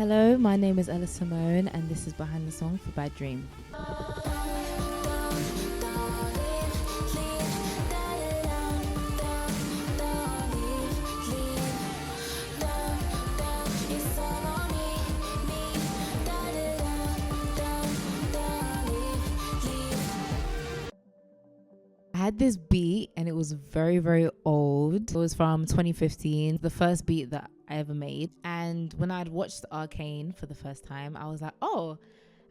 Hello, my name is Ella-Simone and this is Behind the Song for Bad Dream. I had this beat and it was very, very old. It was from 2015, the first beat that I ever made. And when I'd watched Arcane for the first time, I was like, oh,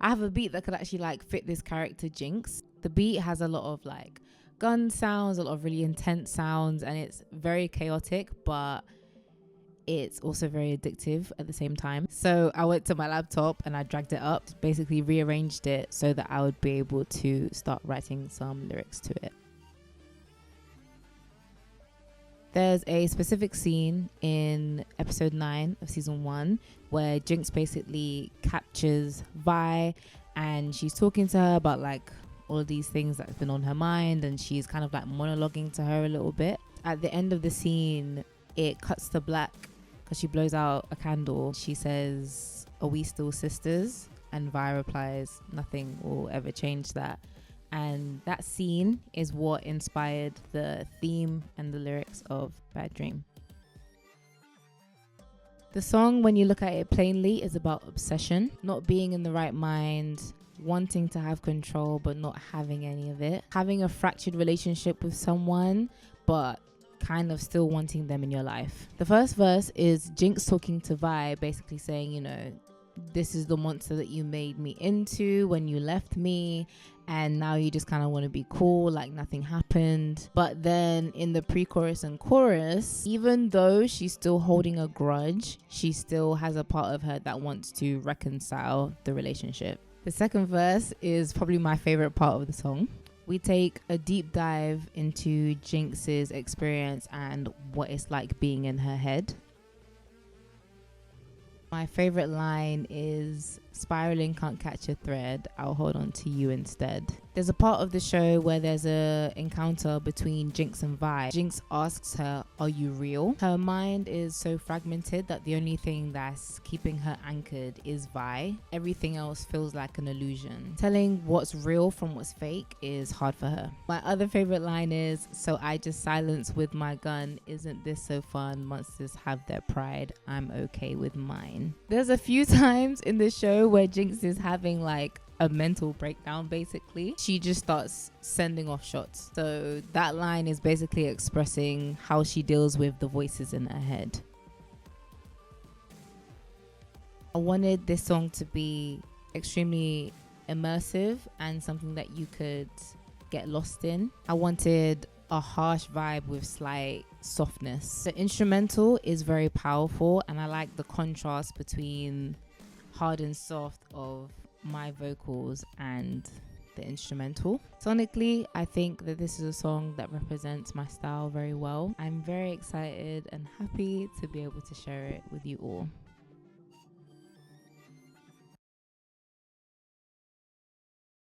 I have a beat that could actually like fit this character Jinx. The beat has a lot of like gun sounds, a lot of really intense sounds, and it's very chaotic, but it's also very addictive at the same time. So I went to my laptop and I dragged it up, basically rearranged it so that I would be able to start writing some lyrics to it. There's a specific scene in episode 9 of season 1 where Jinx basically captures Vi and she's talking to her about like all of these things that's been on her mind, and she's kind of like monologuing to her a little bit. At the end of the scene, it cuts to black because she blows out a candle. She says, "Are we still sisters?" And Vi replies, "Nothing will ever change that." And that scene is what inspired the theme and the lyrics of Bad Dream. The song, when you look at it plainly, is about obsession, not being in the right mind, wanting to have control but not having any of it, having a fractured relationship with someone but kind of still wanting them in your life. The first verse is Jinx talking to Vi, basically saying, you know, this is the monster that you made me into when you left me, and now you just kind of want to be cool like nothing happened. But then in the pre-chorus and chorus, even though she's still holding a grudge, she still has a part of her that wants to reconcile the relationship. The second verse is probably my favorite part of the song. We take a deep dive into Jinx's experience and what it's like being in her head. My favorite line is, "Spiraling can't catch a thread, I'll hold on to you instead." There's a part of the show where there's a encounter between Jinx and Vi. Jinx asks her, "Are you real?" Her mind is so fragmented that the only thing that's keeping her anchored is Vi. Everything else feels like an illusion. Telling what's real from what's fake is hard for her. My other favorite line is, "So I just silence with my gun, isn't this so fun? Monsters have their pride, I'm okay with mine." There's a few times in the show where Jinx is having like a mental breakdown. Basically, she just starts sending off shots. So that line is basically expressing how she deals with the voices in her head. I wanted this song to be extremely immersive and something that you could get lost in. I wanted a harsh vibe with slight softness. The instrumental is very powerful, and I like the contrast between hard and soft of my vocals and the instrumental. Sonically, I think that this is a song that represents my style very well. I'm very excited and happy to be able to share it with you all.